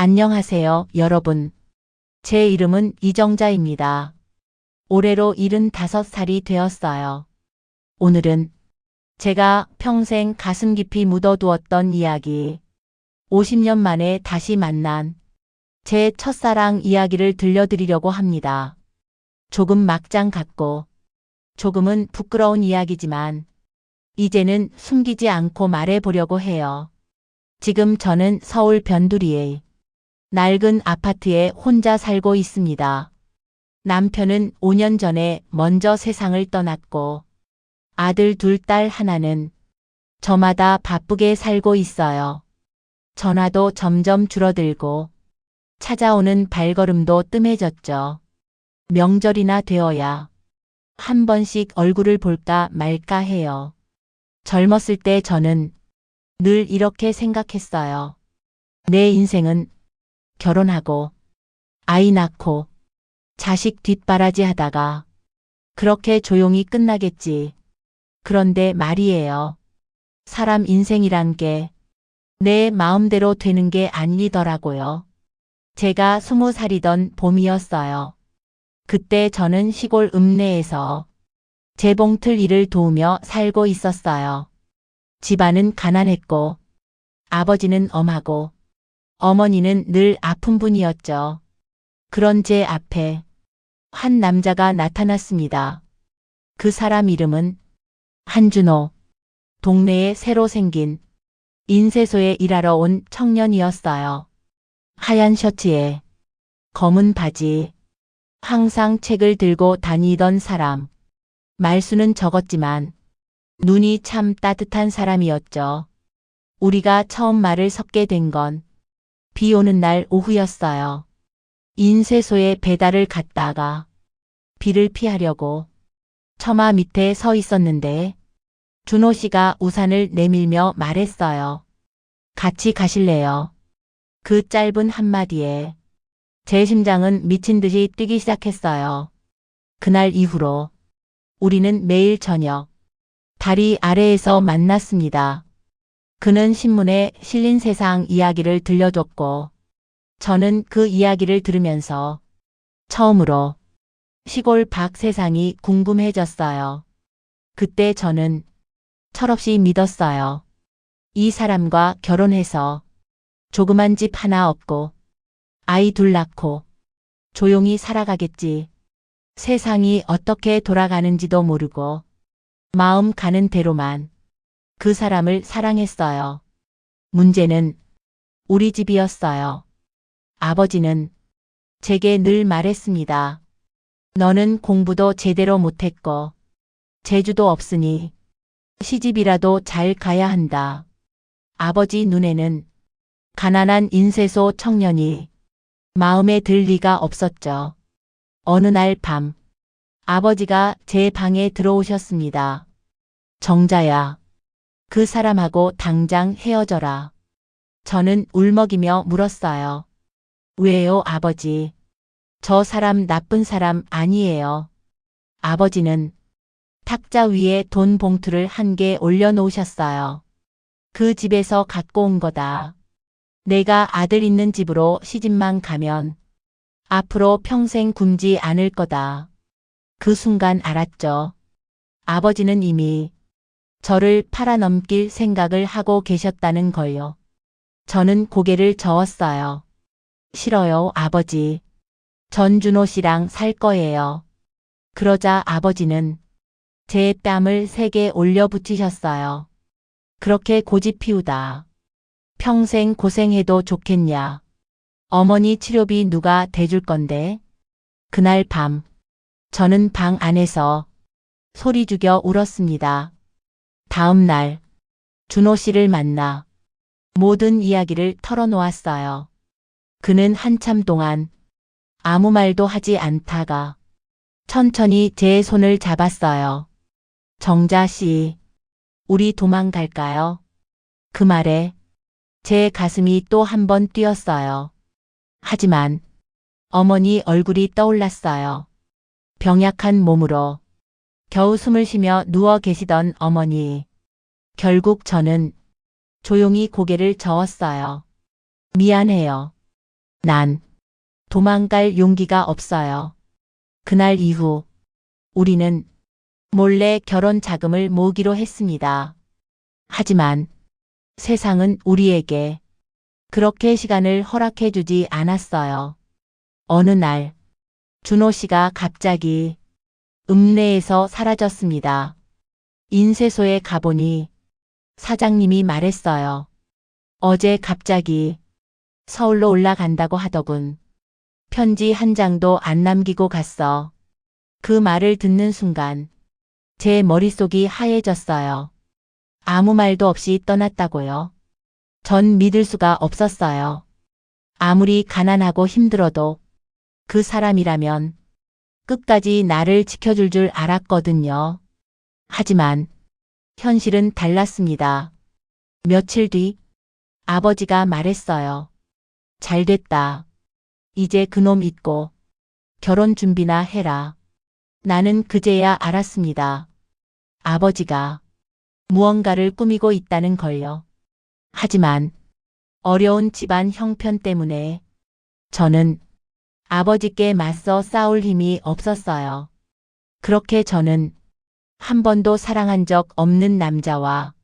안녕하세요, 여러분. 제 이름은 이정자입니다. 올해로 75살이 되었어요. 오늘은 제가 평생 가슴 깊이 묻어두었던 이야기, 50년 만에 다시 만난 제 첫사랑 이야기를 들려드리려고 합니다. 조금 막장 같고 조금은 부끄러운 이야기지만 이제는 숨기지 않고 말해보려고 해요. 지금 저는 서울 변두리의 낡은 아파트에 혼자 살고 있습니다. 남편은 5년 전에 먼저 세상을 떠났고 아들 둘, 딸 하나는 저마다 바쁘게 살고 있어요. 전화도 점점 줄어들고 찾아오는 발걸음도 뜸해졌죠. 명절이나 되어야 한 번씩 얼굴을 볼까 말까 해요. 젊었을 때 저는 늘 이렇게 생각했어요. 내 인생은 결혼하고 아이 낳고 자식 뒷바라지 하다가 그렇게 조용히 끝나겠지. 그런데 말이에요. 사람 인생이란 게 내 마음대로 되는 게 아니더라고요. 제가 20살이던 봄이었어요. 그때 저는 시골 읍내에서 재봉틀 일을 도우며 살고 있었어요. 집안은 가난했고 아버지는 엄하고 어머니는 늘 아픈 분이었죠. 그런 제 앞에 한 남자가 나타났습니다. 그 사람 이름은 한준호. 동네에 새로 생긴 인쇄소에 일하러 온 청년이었어요. 하얀 셔츠에 검은 바지, 항상 책을 들고 다니던 사람. 말수는 적었지만 눈이 참 따뜻한 사람이었죠. 우리가 처음 말을 섞게 된 건 비 오는 날 오후였어요. 인쇄소에 배달을 갔다가 비를 피하려고 처마 밑에 서 있었는데 준호 씨가 우산을 내밀며 말했어요. 같이 가실래요? 그 짧은 한마디에 제 심장은 미친 듯이 뛰기 시작했어요. 그날 이후로 우리는 매일 저녁 다리 아래에서 만났습니다. 그는 신문에 실린 세상 이야기를 들려줬고 저는 그 이야기를 들으면서 처음으로 시골 밖 세상이 궁금해졌어요. 그때 저는 철없이 믿었어요. 이 사람과 결혼해서 조그만 집 하나 얻고 아이 둘 낳고 조용히 살아가겠지. 세상이 어떻게 돌아가는지도 모르고 마음 가는 대로만 그 사람을 사랑했어요. 문제는 우리 집이었어요. 아버지는 제게 늘 말했습니다. 너는 공부도 제대로 못했고 재주도 없으니 시집이라도 잘 가야 한다. 아버지 눈에는 가난한 인쇄소 청년이 마음에 들 리가 없었죠. 어느 날 밤 아버지가 제 방에 들어오셨습니다. 정자야, 그 사람하고 당장 헤어져라. 저는 울먹이며 물었어요. 왜요, 아버지? 저 사람 나쁜 사람 아니에요. 아버지는 탁자 위에 돈 봉투를 한 개 올려놓으셨어요. 그 집에서 갖고 온 거다. 내가 아들 있는 집으로 시집만 가면 앞으로 평생 굶지 않을 거다. 그 순간 알았죠. 아버지는 이미 저를 팔아넘길 생각을 하고 계셨다는 걸요. 저는 고개를 저었어요. 싫어요, 아버지. 전준호 씨랑 살 거예요. 그러자 아버지는 제 뺨을 세게 올려붙이셨어요. 그렇게 고집 피우다 평생 고생해도 좋겠냐. 어머니 치료비 누가 대줄 건데? 그날 밤 저는 방 안에서 소리 죽여 울었습니다. 다음 날 준호 씨를 만나 모든 이야기를 털어놓았어요. 그는 한참 동안 아무 말도 하지 않다가 천천히 제 손을 잡았어요. 정자 씨, 우리 도망갈까요? 그 말에 제 가슴이 또 한 번 뛰었어요. 하지만 어머니 얼굴이 떠올랐어요. 병약한 몸으로 겨우 숨을 쉬며 누워 계시던 어머니. 결국 저는 조용히 고개를 저었어요. 미안해요. 난 도망갈 용기가 없어요. 그날 이후 우리는 몰래 결혼 자금을 모으기로 했습니다. 하지만 세상은 우리에게 그렇게 시간을 허락해 주지 않았어요. 어느 날 준호 씨가 갑자기 읍내에서 사라졌습니다. 인쇄소에 가보니 사장님이 말했어요. 어제 갑자기 서울로 올라간다고 하더군. 편지 한 장도 안 남기고 갔어. 그 말을 듣는 순간 제 머릿속이 하얘졌어요. 아무 말도 없이 떠났다고요. 전 믿을 수가 없었어요. 아무리 가난하고 힘들어도 그 사람이라면 끝까지 나를 지켜줄 줄 알았거든요. 하지만 현실은 달랐습니다. 며칠 뒤 아버지가 말했어요. 잘 됐다. 이제 그놈 잊고 결혼 준비나 해라. 나는 그제야 알았습니다. 아버지가 무언가를 꾸미고 있다는 걸요. 하지만 어려운 집안 형편 때문에 저는 아버지께 맞서 싸울 힘이 없었어요. 그렇게 저는 한 번도 사랑한 적 없는 남자와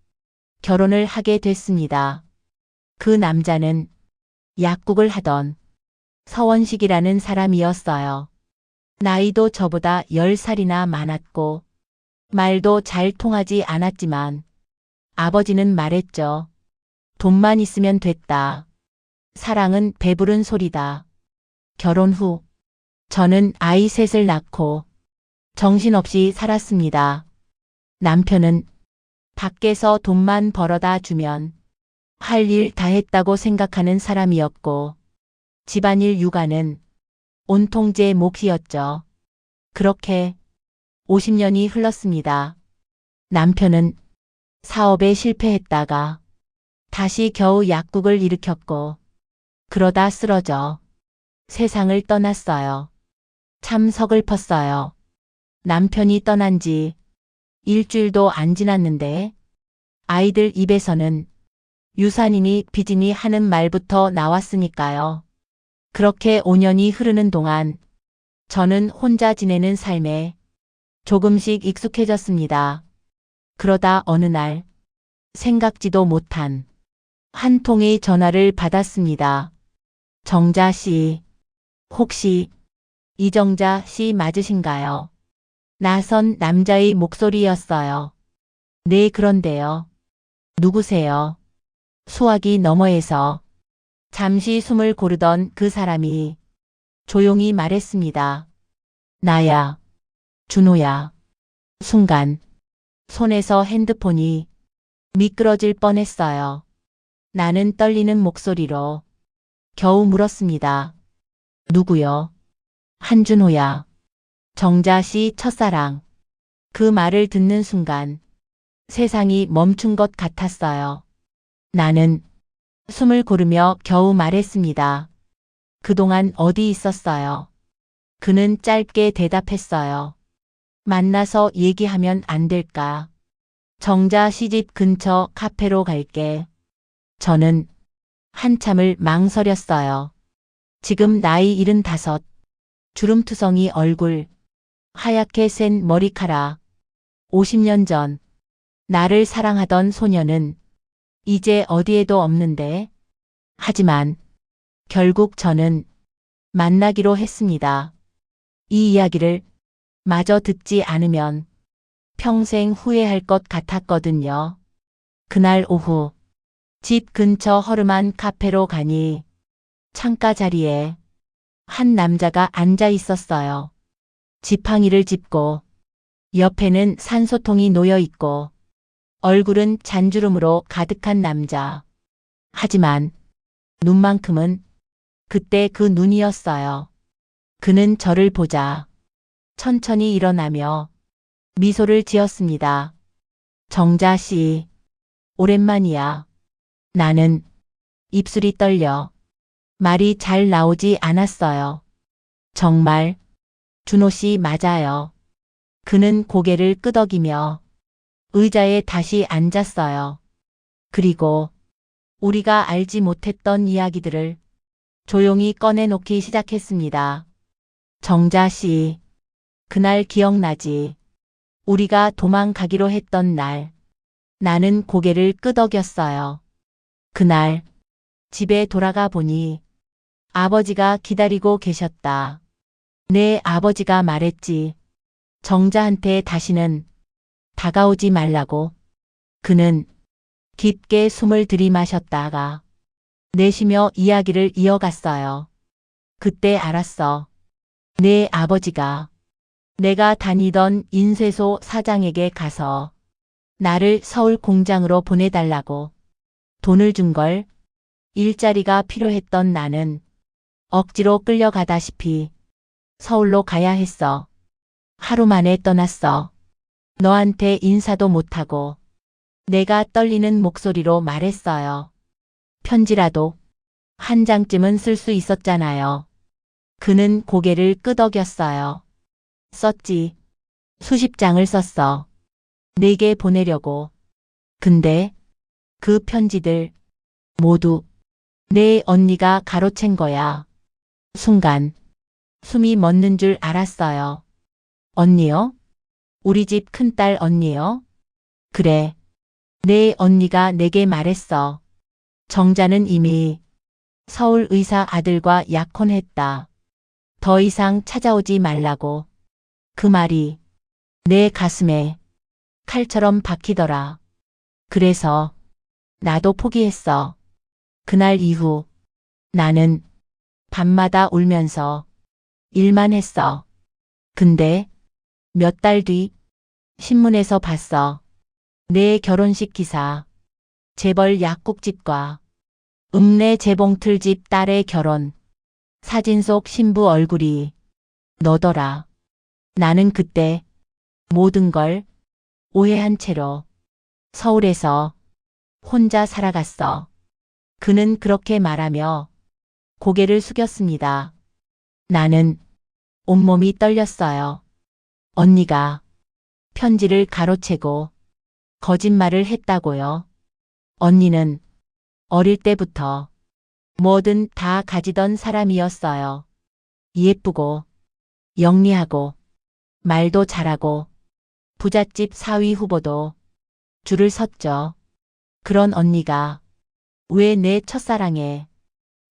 결혼을 하게 됐습니다. 그 남자는 약국을 하던 서원식이라는 사람이었어요. 나이도 저보다 10살이나 많았고 말도 잘 통하지 않았지만 아버지는 말했죠. 돈만 있으면 됐다. 사랑은 배부른 소리다. 결혼 후 저는 아이 셋을 낳고 정신없이 살았습니다. 남편은 밖에서 돈만 벌어다 주면 할 일 다 했다고 생각하는 사람이었고 집안일 육아는 온통 제 몫이었죠. 그렇게 50년이 흘렀습니다. 남편은 사업에 실패했다가 다시 겨우 약국을 일으켰고 그러다 쓰러져 세상을 떠났어요. 참 서글펐어요. 남편이 떠난 지 일주일도 안 지났는데 아이들 입에서는 유산이니 빚이니 하는 말부터 나왔으니까요. 그렇게 5년이 흐르는 동안 저는 혼자 지내는 삶에 조금씩 익숙해졌습니다. 그러다 어느 날 생각지도 못한 한 통의 전화를 받았습니다. 정자 씨, 혹시 이정자 씨 맞으신가요? 낯선 남자의 목소리였어요. 네, 그런데요. 누구세요? 수화기 너머에서 잠시 숨을 고르던 그 사람이 조용히 말했습니다. 나야, 준호야. 순간 손에서 핸드폰이 미끄러질 뻔했어요. 나는 떨리는 목소리로 겨우 물었습니다. 누구요? 한준호야. 정자 씨 첫사랑. 그 말을 듣는 순간 세상이 멈춘 것 같았어요. 나는 숨을 고르며 겨우 말했습니다. 그동안 어디 있었어요? 그는 짧게 대답했어요. 만나서 얘기하면 안 될까? 정자 시집 근처 카페로 갈게. 저는 한참을 망설였어요. 지금 나이 75, 주름투성이 얼굴, 하얗게 센 머리카락. 50년 전 나를 사랑하던 소녀는 이제 어디에도 없는데. 하지만 결국 저는 만나기로 했습니다. 이 이야기를 마저 듣지 않으면 평생 후회할 것 같았거든요. 그날 오후 집 근처 허름한 카페로 가니 창가 자리에 한 남자가 앉아 있었어요. 지팡이를 짚고 옆에는 산소통이 놓여 있고 얼굴은 잔주름으로 가득한 남자. 하지만 눈만큼은 그때 그 눈이었어요. 그는 저를 보자 천천히 일어나며 미소를 지었습니다. 정자 씨, 오랜만이야. 나는 입술이 떨려 말이 잘 나오지 않았어요. 정말 준호 씨 맞아요. 그는 고개를 끄덕이며 의자에 다시 앉았어요. 그리고 우리가 알지 못했던 이야기들을 조용히 꺼내놓기 시작했습니다. 정자 씨, 그날 기억나지? 우리가 도망가기로 했던 날. 나는 고개를 끄덕였어요. 그날 집에 돌아가 보니 아버지가 기다리고 계셨다. 내 아버지가 말했지. 정자한테 다시는 다가오지 말라고. 그는 깊게 숨을 들이마셨다가 내쉬며 이야기를 이어갔어요. 그때 알았어. 내 아버지가 내가 다니던 인쇄소 사장에게 가서 나를 서울 공장으로 보내달라고 돈을 준 걸. 일자리가 필요했던 나는 억지로 끌려가다시피 서울로 가야 했어. 하루 만에 떠났어. 너한테 인사도 못하고. 내가 떨리는 목소리로 말했어요. 편지라도 한 장쯤은 쓸 수 있었잖아요. 그는 고개를 끄덕였어요. 썼지. 수십 장을 썼어. 내게 보내려고. 근데 그 편지들 모두 내 언니가 가로챈 거야. 순간 숨이 멎는 줄 알았어요. 언니요? 우리 집 큰딸 언니요? 그래. 내 언니가 내게 말했어. 정자는 이미 서울 의사 아들과 약혼했다. 더 이상 찾아오지 말라고. 그 말이 내 가슴에 칼처럼 박히더라. 그래서 나도 포기했어. 그날 이후 나는 밤마다 울면서 일만 했어. 근데 몇 달 뒤 신문에서 봤어. 내 결혼식 기사. 재벌 약국집과 읍내 재봉틀집 딸의 결혼. 사진 속 신부 얼굴이 너더라. 나는 그때 모든 걸 오해한 채로 서울에서 혼자 살아갔어. 그는 그렇게 말하며 고개를 숙였습니다. 나는 온몸이 떨렸어요. 언니가 편지를 가로채고 거짓말을 했다고요. 언니는 어릴 때부터 뭐든 다 가지던 사람이었어요. 예쁘고 영리하고 말도 잘하고 부잣집 사위 후보도 줄을 섰죠. 그런 언니가 왜 내 첫사랑에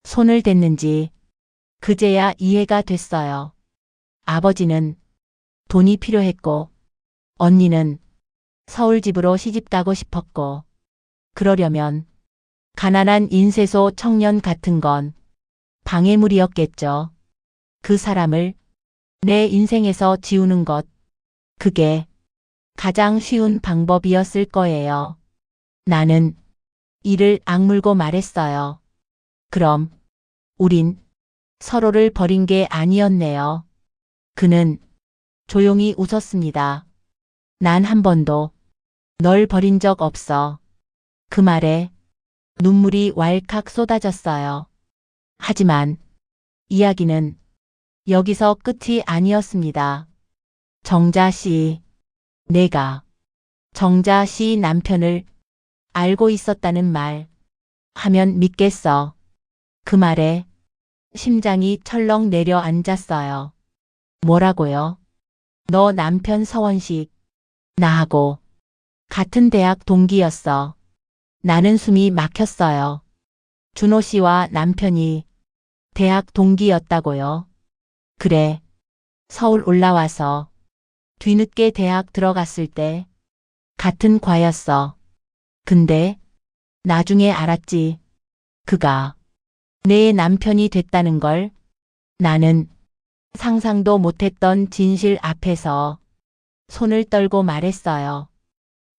손을 댔는지 그제야 이해가 됐어요. 아버지는 돈이 필요했고 언니는 서울 집으로 시집 가고 싶었고 그러려면 가난한 인쇄소 청년 같은 건 방해물이었겠죠. 그 사람을 내 인생에서 지우는 것, 그게 가장 쉬운 방법이었을 거예요. 나는 이를 악물고 말했어요. 그럼 우린 서로를 버린 게 아니었네요. 그는 조용히 웃었습니다. 난 한 번도 널 버린 적 없어. 그 말에 눈물이 왈칵 쏟아졌어요. 하지만 이야기는 여기서 끝이 아니었습니다. 정자 씨, 내가 정자 씨 남편을 알고 있었다는 말 하면 믿겠어. 그 말에 심장이 철렁 내려앉았어요. 뭐라고요? 너 남편 서원식, 나하고 같은 대학 동기였어. 나는 숨이 막혔어요. 준호 씨와 남편이 대학 동기였다고요? 그래. 서울 올라와서 뒤늦게 대학 들어갔을 때 같은 과였어. 근데 나중에 알았지. 그가 내 남편이 됐다는 걸. 나는 상상도 못했던 진실 앞에서 손을 떨고 말했어요.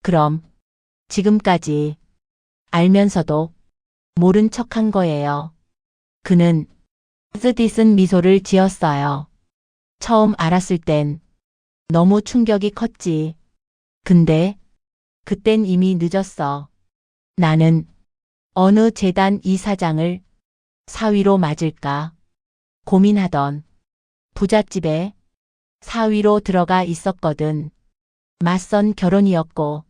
그럼 지금까지 알면서도 모른 척한 거예요. 그는 쓰디쓴 미소를 지었어요. 처음 알았을 땐 너무 충격이 컸지. 근데 그땐 이미 늦었어. 나는 어느 재단 이사장을 사위로 맞을까 고민하던 부잣집에 사위로 들어가 있었거든. 맞선 결혼이었고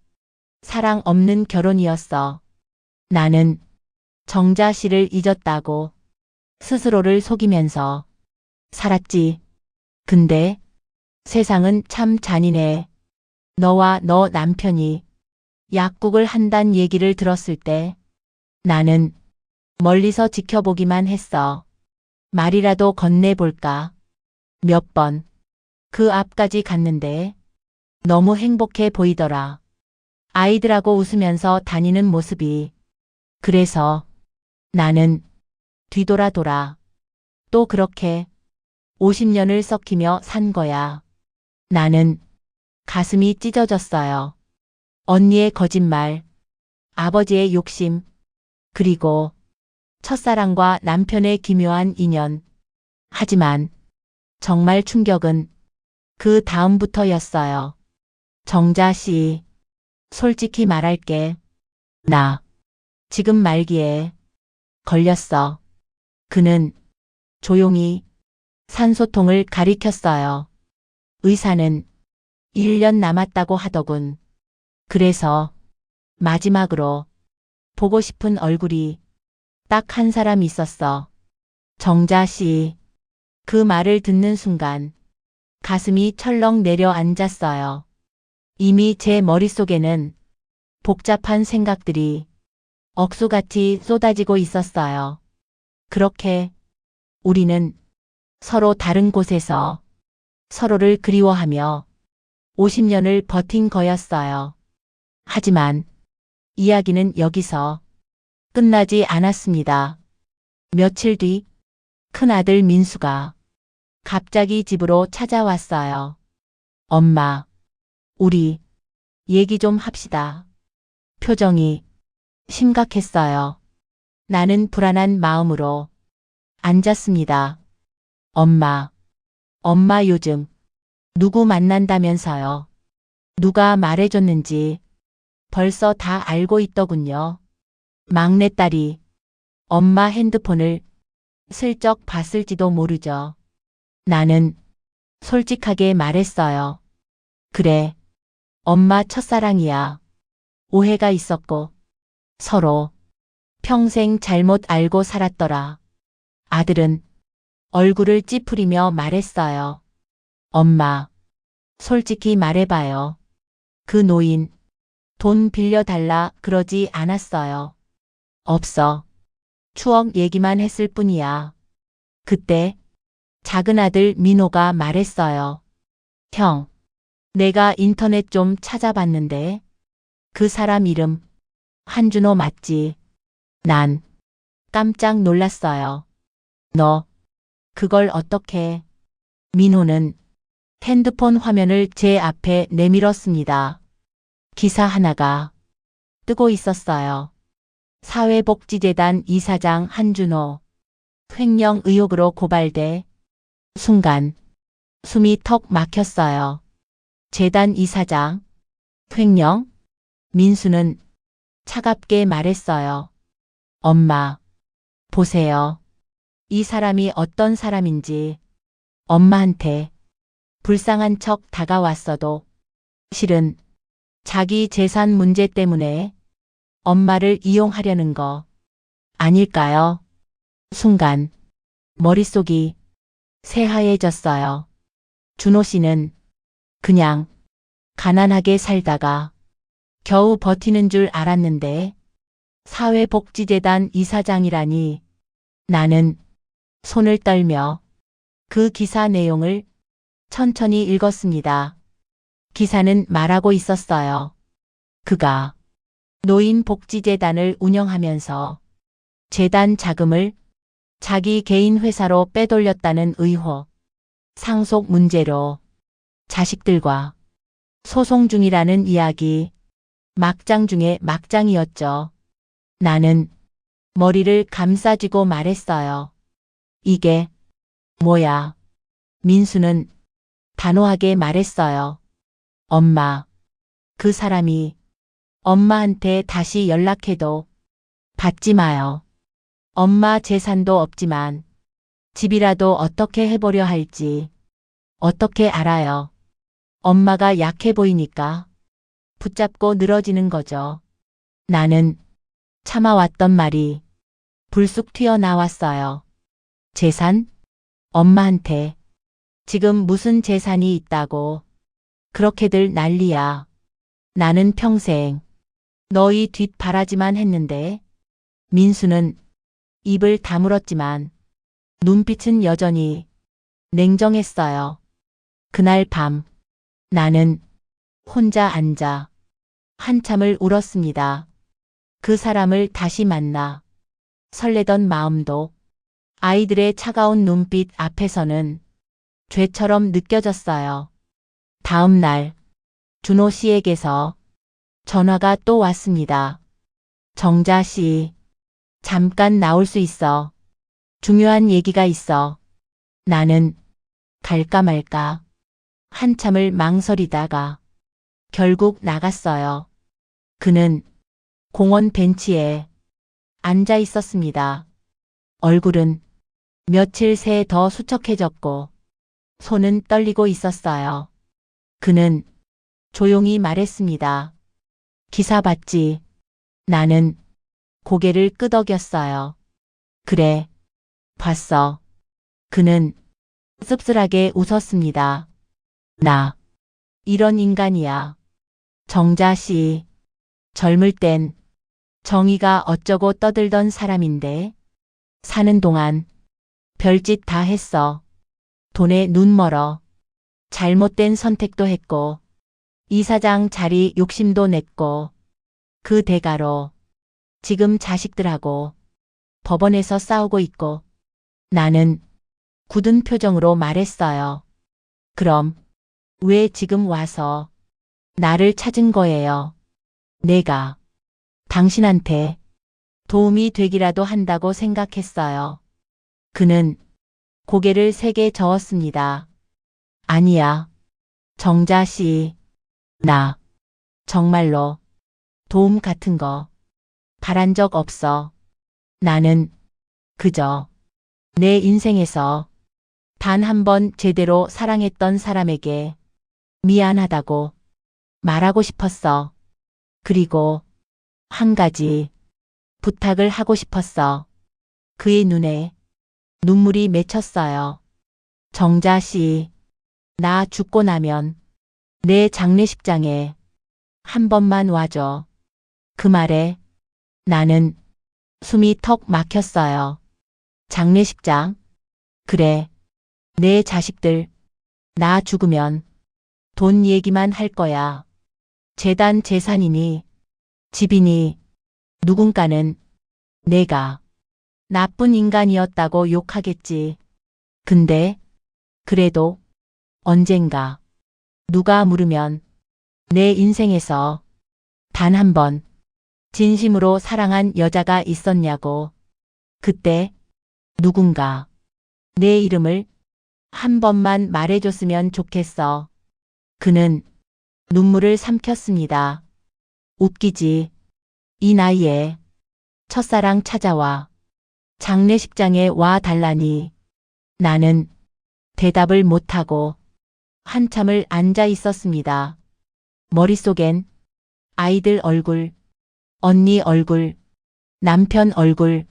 사랑 없는 결혼이었어. 나는 정자 씨를 잊었다고 스스로를 속이면서 살았지. 근데 세상은 참 잔인해. 너와 너 남편이 약국을 한단 얘기를 들었을 때 나는 멀리서 지켜보기만 했어. 말이라도 건네볼까. 몇 번 그 앞까지 갔는데 너무 행복해 보이더라. 아이들하고 웃으면서 다니는 모습이. 그래서 나는 뒤돌아 또 그렇게 50년을 썩히며 산 거야. 나는 가슴이 찢어졌어요. 언니의 거짓말, 아버지의 욕심, 그리고 첫사랑과 남편의 기묘한 인연. 하지만 정말 충격은 그 다음부터였어요. 정자 씨, 솔직히 말할게. 나 지금 말기에 걸렸어. 그는 조용히 산소통을 가리켰어요. 의사는 1년 남았다고 하더군. 그래서 마지막으로 보고 싶은 얼굴이 딱 한 사람 있었어. 정자 씨. 그 말을 듣는 순간 가슴이 철렁 내려앉았어요. 이미 제 머릿속에는 복잡한 생각들이 억수같이 쏟아지고 있었어요. 그렇게 우리는 서로 다른 곳에서 서로를 그리워하며 50년을 버틴 거였어요. 하지만 이야기는 여기서 끝나지 않았습니다. 며칠 뒤 큰아들 민수가 갑자기 집으로 찾아왔어요. 엄마, 우리 얘기 좀 합시다. 표정이 심각했어요. 나는 불안한 마음으로 앉았습니다. 엄마 요즘 누구 만난다면서요. 누가 말해줬는지 벌써 다 알고 있더군요. 막내딸이 엄마 핸드폰을 슬쩍 봤을지도 모르죠. 나는 솔직하게 말했어요. 그래, 엄마 첫사랑이야. 오해가 있었고 서로 평생 잘못 알고 살았더라. 아들은 얼굴을 찌푸리며 말했어요. 엄마, 솔직히 말해봐요. 그 노인 돈 빌려달라 그러지 않았어요. 없어. 추억 얘기만 했을 뿐이야. 그때 작은 아들 민호가 말했어요. 형, 내가 인터넷 좀 찾아봤는데 그 사람 이름 한준호 맞지? 난 깜짝 놀랐어요. 너 그걸 어떻게? 민호는 핸드폰 화면을 제 앞에 내밀었습니다. 기사 하나가 뜨고 있었어요. 사회복지재단 이사장 한준호 횡령 의혹으로 고발돼. 순간 숨이 턱 막혔어요. 재단 이사장 횡령? 민수는 차갑게 말했어요. 엄마, 보세요. 이 사람이 어떤 사람인지. 엄마한테 불쌍한 척 다가왔어도 실은 자기 재산 문제 때문에 엄마를 이용하려는 거 아닐까요? 순간 머릿속이 새하얘졌어요. 준호 씨는 그냥 가난하게 살다가 겨우 버티는 줄 알았는데 사회복지재단 이사장이라니. 나는 손을 떨며 그 기사 내용을 천천히 읽었습니다. 기사는 말하고 있었어요. 그가 노인복지재단을 운영하면서 재단 자금을 자기 개인 회사로 빼돌렸다는 의혹, 상속 문제로 자식들과 소송 중이라는 이야기. 막장 중에 막장이었죠. 나는 머리를 감싸쥐고 말했어요. 이게 뭐야? 민수는 단호하게 말했어요. 엄마, 그 사람이 엄마한테 다시 연락해도 받지 마요. 엄마 재산도 없지만 집이라도 어떻게 해보려 할지 어떻게 알아요. 엄마가 약해 보이니까 붙잡고 늘어지는 거죠. 나는 참아왔던 말이 불쑥 튀어나왔어요. 재산? 엄마한테. 지금 무슨 재산이 있다고. 그렇게들 난리야. 나는 평생 너희 뒷바라지만 했는데. 민수는 입을 다물었지만 눈빛은 여전히 냉정했어요. 그날 밤 나는 혼자 앉아 한참을 울었습니다. 그 사람을 다시 만나 설레던 마음도 아이들의 차가운 눈빛 앞에서는 죄처럼 느껴졌어요. 다음 날 준호 씨에게서 전화가 또 왔습니다. 정자 씨, 잠깐 나올 수 있어. 중요한 얘기가 있어. 나는 갈까 말까 한참을 망설이다가 결국 나갔어요. 그는 공원 벤치에 앉아 있었습니다. 얼굴은 며칠 새 더 수척해졌고 손은 떨리고 있었어요. 그는 조용히 말했습니다. 기사 봤지? 나는 고개를 끄덕였어요. 그래, 봤어. 그는 씁쓸하게 웃었습니다. 나 이런 인간이야. 정자 씨, 젊을 땐 정의가 어쩌고 떠들던 사람인데 사는 동안 별짓 다 했어. 돈에 눈 멀어. 잘못된 선택도 했고 이사장 자리 욕심도 냈고 그 대가로 지금 자식들하고 법원에서 싸우고 있고. 나는 굳은 표정으로 말했어요. 그럼 왜 지금 와서 나를 찾은 거예요? 내가 당신한테 도움이 되기라도 한다고 생각했어요. 그는 고개를 세게 저었습니다. 아니야. 정자 씨, 나 정말로 도움 같은 거 바란 적 없어. 나는 그저 내 인생에서 단 한 번 제대로 사랑했던 사람에게 미안하다고 말하고 싶었어. 그리고 한 가지 부탁을 하고 싶었어. 그의 눈에 눈물이 맺혔어요. 정자 씨, 나 죽고 나면 내 장례식장에 한 번만 와줘. 그 말에 나는 숨이 턱 막혔어요. 장례식장? 그래. 내 자식들, 나 죽으면 돈 얘기만 할 거야. 재단 재산이니, 집이니, 누군가는 내가 나쁜 인간이었다고 욕하겠지. 근데 그래도 언젠가 누가 물으면 내 인생에서 단 한 번 진심으로 사랑한 여자가 있었냐고. 그때 누군가 내 이름을 한 번만 말해줬으면 좋겠어. 그는 눈물을 삼켰습니다. 웃기지. 이 나이에 첫사랑 찾아와 장례식장에 와 달라니. 나는 대답을 못하고 한참을 앉아 있었습니다. 머릿속엔 아이들 얼굴, 언니 얼굴, 남편 얼굴,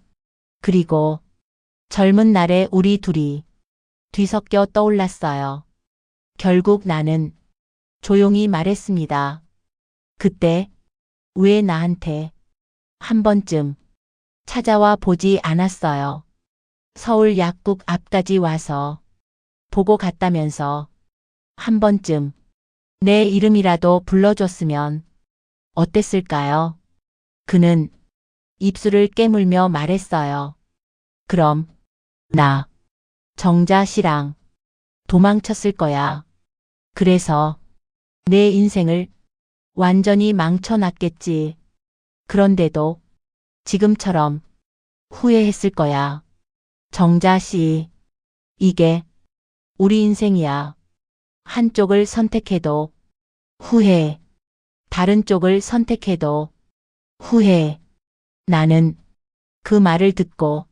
그리고 젊은 날의 우리 둘이 뒤섞여 떠올랐어요. 결국 나는 조용히 말했습니다. 그때 왜 나한테 한 번쯤 찾아와 보지 않았어요. 서울 약국 앞까지 와서 보고 갔다면서 한 번쯤 내 이름이라도 불러줬으면 어땠을까요? 그는 입술을 깨물며 말했어요. 그럼 나 정자 씨랑 도망쳤을 거야. 그래서 내 인생을 완전히 망쳐놨겠지. 그런데도 지금처럼 후회했을 거야. 정자 씨, 이게 우리 인생이야. 한쪽을 선택해도 후회, 다른 쪽을 선택해도 후회. 나는 그 말을 듣고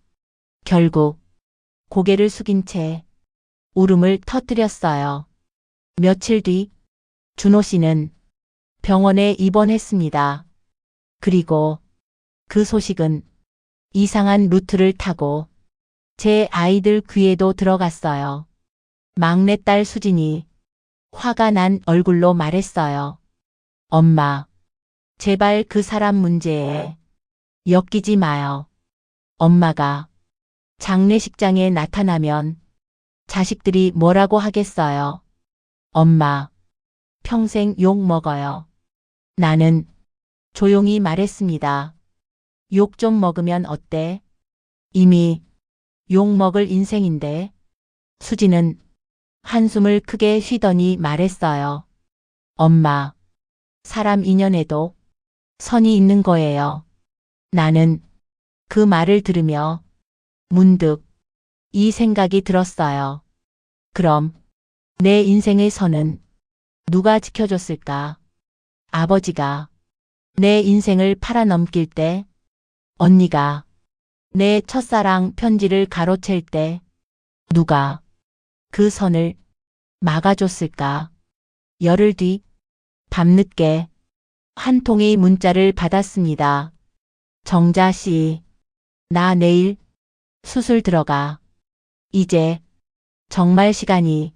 결국 고개를 숙인 채 울음을 터뜨렸어요. 며칠 뒤 준호 씨는 병원에 입원했습니다. 그리고 그 소식은 이상한 루트를 타고 제 아이들 귀에도 들어갔어요. 막내딸 수진이 화가 난 얼굴로 말했어요. 엄마, 제발 그 사람 문제에 엮이지 마요. 엄마가 장례식장에 나타나면 자식들이 뭐라고 하겠어요. 엄마, 평생 욕 먹어요. 나는 조용히 말했습니다. 욕 좀 먹으면 어때? 이미 욕 먹을 인생인데. 수지는 한숨을 크게 쉬더니 말했어요. 엄마, 사람 인연에도 선이 있는 거예요. 나는 그 말을 들으며 문득 이 생각이 들었어요. 그럼 내 인생의 선은 누가 지켜줬을까? 아버지가 내 인생을 팔아넘길 때, 언니가 내 첫사랑 편지를 가로챌 때, 누가 그 선을 막아줬을까? 열흘 뒤 밤늦게 한 통의 문자를 받았습니다. 정자 씨, 나 내일 수술 들어가. 이제 정말 시간이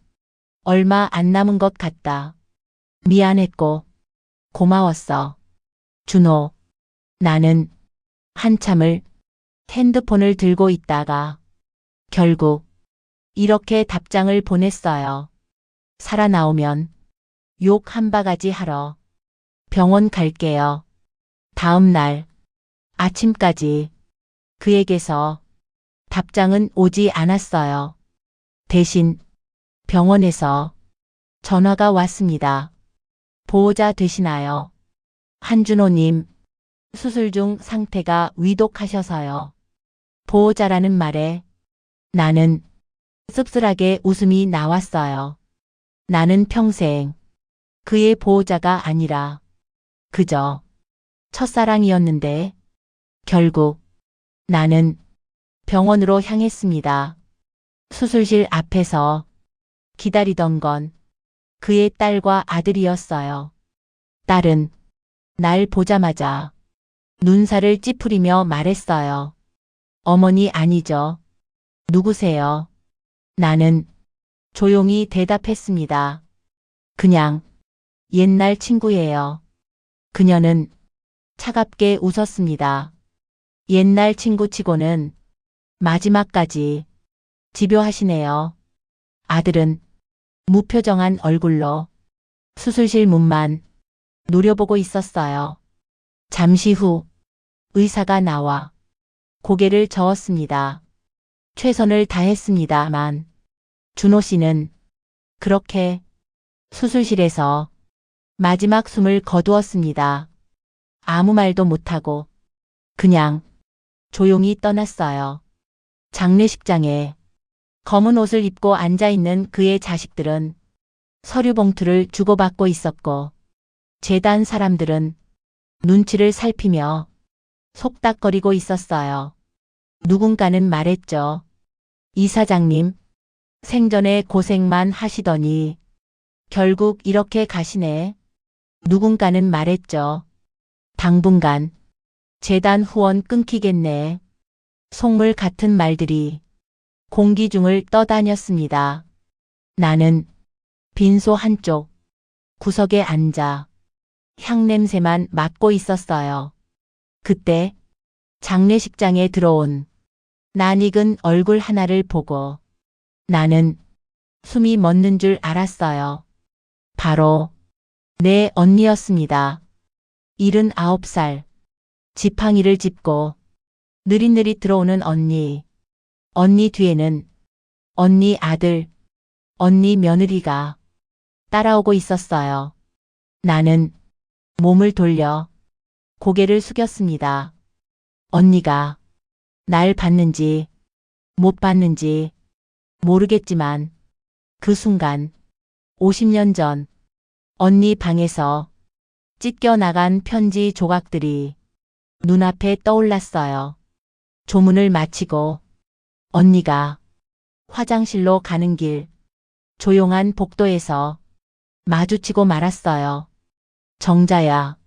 얼마 안 남은 것 같다. 미안했고 고마웠어. 준호, 나는 한참을 핸드폰을 들고 있다가 결국 이렇게 답장을 보냈어요. 살아나오면 욕 한 바가지 하러 병원 갈게요. 다음 날 아침까지 그에게서 답장은 오지 않았어요. 대신 병원에서 전화가 왔습니다. 보호자 되시나요? 한준호님, 수술 중 상태가 위독하셔서요. 보호자라는 말에 나는 씁쓸하게 웃음이 나왔어요. 나는 평생 그의 보호자가 아니라 그저 첫사랑이었는데 결국 나는 병원으로 향했습니다. 수술실 앞에서 기다리던 건 그의 딸과 아들이었어요. 딸은 날 보자마자 눈살을 찌푸리며 말했어요. 어머니 아니죠. 누구세요? 나는 조용히 대답했습니다. 그냥 옛날 친구예요. 그녀는 차갑게 웃었습니다. 옛날 친구치고는 마지막까지 집요하시네요. 아들은 무표정한 얼굴로 수술실 문만 노려보고 있었어요. 잠시 후 의사가 나와 고개를 저었습니다. 최선을 다했습니다만 준호 씨는 그렇게 수술실에서 마지막 숨을 거두었습니다. 아무 말도 못하고 그냥 조용히 떠났어요. 장례식장에 검은 옷을 입고 앉아있는 그의 자식들은 서류 봉투를 주고받고 있었고 재단 사람들은 눈치를 살피며 속닥거리고 있었어요. 누군가는 말했죠. 이사장님, 생전에 고생만 하시더니 결국 이렇게 가시네. 누군가는 말했죠. 당분간 재단 후원 끊기겠네. 속물 같은 말들이 공기 중을 떠다녔습니다. 나는 빈소 한쪽 구석에 앉아 향냄새만 맡고 있었어요. 그때 장례식장에 들어온 낯익은 얼굴 하나를 보고 나는 숨이 멎는 줄 알았어요. 바로 내 언니였습니다. 79살, 지팡이를 짚고 느릿느릿 들어오는 언니. 언니 뒤에는 언니 아들, 언니 며느리가 따라오고 있었어요. 나는 몸을 돌려 고개를 숙였습니다. 언니가 날 봤는지 못 봤는지 모르겠지만 그 순간 50년 전 언니 방에서 찢겨나간 편지 조각들이 눈앞에 떠올랐어요. 조문을 마치고 언니가 화장실로 가는 길 조용한 복도에서 마주치고 말았어요. 정자야.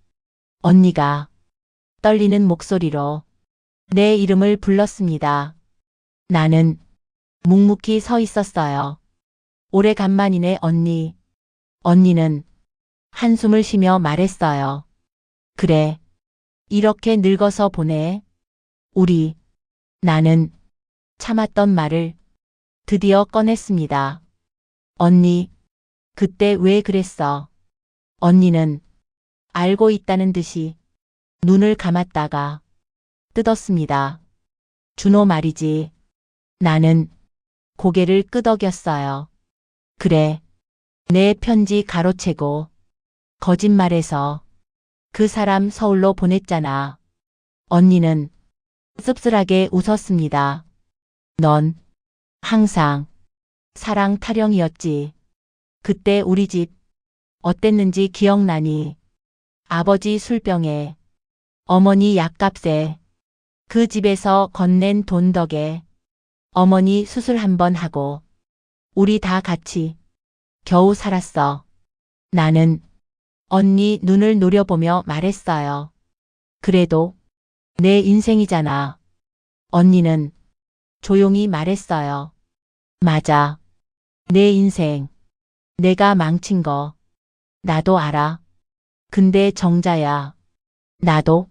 언니가 떨리는 목소리로 내 이름을 불렀습니다. 나는 묵묵히 서 있었어요. 오래간만이네 언니. 언니는 한숨을 쉬며 말했어요. 그래. 이렇게 늙어서 보내. 우리. 나는 참았던 말을 드디어 꺼냈습니다. 언니, 그때 왜 그랬어? 언니는 알고 있다는 듯이 눈을 감았다가 뜯었습니다. 준호 말이지. 나는 고개를 끄덕였어요. 그래. 내 편지 가로채고 거짓말해서 그 사람 서울로 보냈잖아. 언니는 씁쓸하게 웃었습니다. 넌 항상 사랑 타령이었지. 그때 우리 집 어땠는지 기억나니? 아버지 술병에 어머니 약값에 그 집에서 건넨 돈 덕에 어머니 수술 한 번 하고 우리 다 같이 겨우 살았어. 나는 언니 눈을 노려보며 말했어요. 그래도 내 인생이잖아. 언니는 조용히 말했어요. 맞아. 내 인생. 내가 망친 거. 나도 알아. 근데 정자야. 나도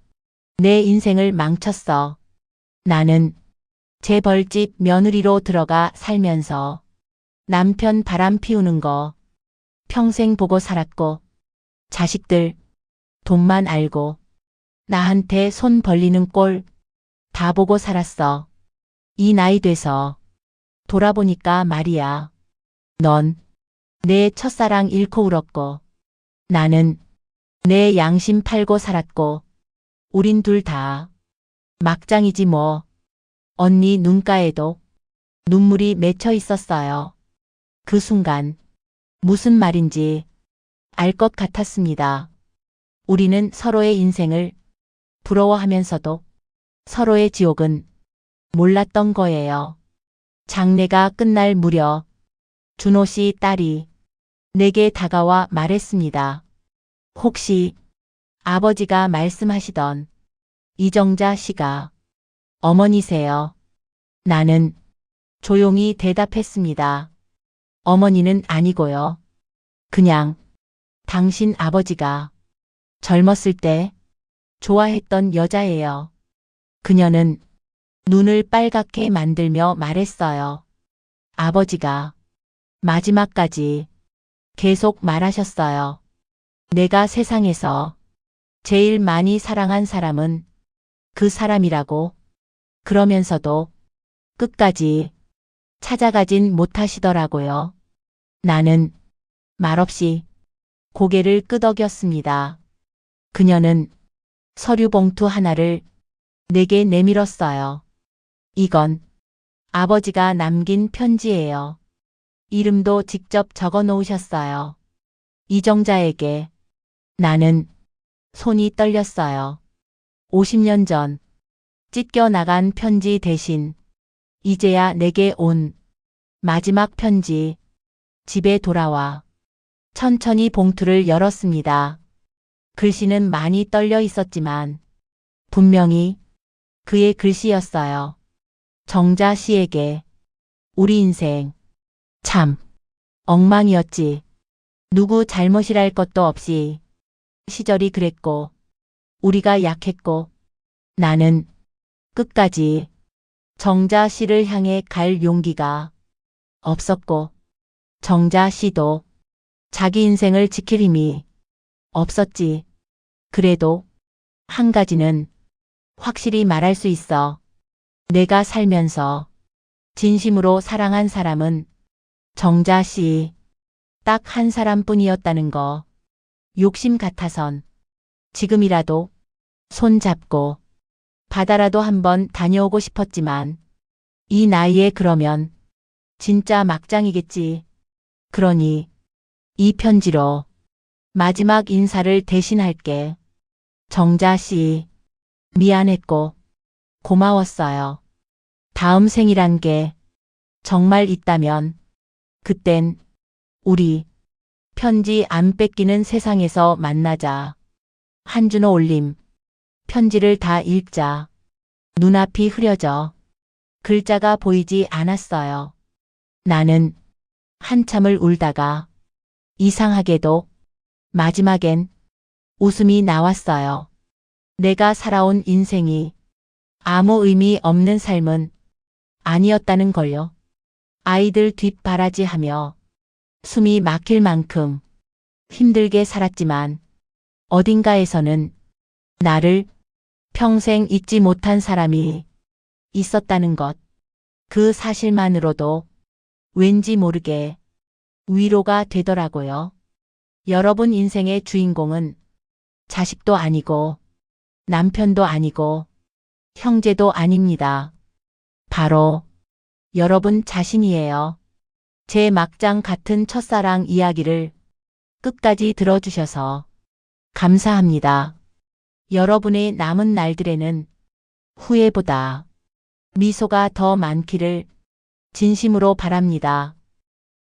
내 인생을 망쳤어. 나는 재벌집 며느리로 들어가 살면서 남편 바람 피우는 거 평생 보고 살았고 자식들 돈만 알고 나한테 손 벌리는 꼴 다 보고 살았어. 이 나이 돼서 돌아보니까 말이야. 넌 내 첫사랑 잃고 울었고 나는 내 양심 팔고 살았고 우린 둘 다 막장이지 뭐. 언니 눈가에도 눈물이 맺혀 있었어요. 그 순간 무슨 말인지 알 것 같았습니다. 우리는 서로의 인생을 부러워하면서도 서로의 지옥은 몰랐던 거예요. 장례가 끝날 무렵 준호 씨 딸이 내게 다가와 말했습니다. 혹시 아버지가 말씀하시던 이정자 씨가 어머니세요? 나는 조용히 대답했습니다. 어머니는 아니고요. 그냥 당신 아버지가 젊었을 때 좋아했던 여자예요. 그녀는 눈을 빨갛게 만들며 말했어요. 아버지가 마지막까지 계속 말하셨어요. 내가 세상에서 제일 많이 사랑한 사람은 그 사람이라고. 그러면서도 끝까지 찾아가진 못하시더라고요. 나는 말없이 고개를 끄덕였습니다. 그녀는 서류 봉투 하나를 내게 내밀었어요. 이건 아버지가 남긴 편지예요. 이름도 직접 적어 놓으셨어요. 이정자에게. 나는 손이 떨렸어요. 50년 전 찢겨 나간 편지 대신 이제야 내게 온 마지막 편지. 집에 돌아와 천천히 봉투를 열었습니다. 글씨는 많이 떨려 있었지만 분명히 그의 글씨였어요. 정자 씨에게. 우리 인생 참 엉망이었지. 누구 잘못이랄 것도 없이 시절이 그랬고 우리가 약했고 나는 끝까지 정자 씨를 향해 갈 용기가 없었고 정자 씨도 자기 인생을 지킬 힘이 없었지. 그래도 한 가지는 확실히 말할 수 있어. 내가 살면서 진심으로 사랑한 사람은 정자 씨 딱 한 사람뿐이었다는 거. 욕심 같아선 지금이라도 손 잡고 바다라도 한번 다녀오고 싶었지만 이 나이에 그러면 진짜 막장이겠지. 그러니 이 편지로 마지막 인사를 대신할게. 정자 씨, 미안했고 고마웠어요. 다음 생이란 게 정말 있다면 그땐 우리 편지 안 뺏기는 세상에서 만나자. 한준호 올림. 편지를 다 읽자. 눈앞이 흐려져. 글자가 보이지 않았어요. 나는 한참을 울다가 이상하게도 마지막엔 웃음이 나왔어요. 내가 살아온 인생이 아무 의미 없는 삶은 아니었다는 걸요. 아이들 뒷바라지하며 숨이 막힐 만큼 힘들게 살았지만 어딘가에서는 나를 평생 잊지 못한 사람이 있었다는 것. 그 사실만으로도 왠지 모르게 위로가 되더라고요. 여러분 인생의 주인공은 자식도 아니고 남편도 아니고 형제도 아닙니다. 바로 여러분 자신이에요. 제 막장 같은 첫사랑 이야기를 끝까지 들어주셔서 감사합니다. 여러분의 남은 날들에는 후회보다 미소가 더 많기를 진심으로 바랍니다.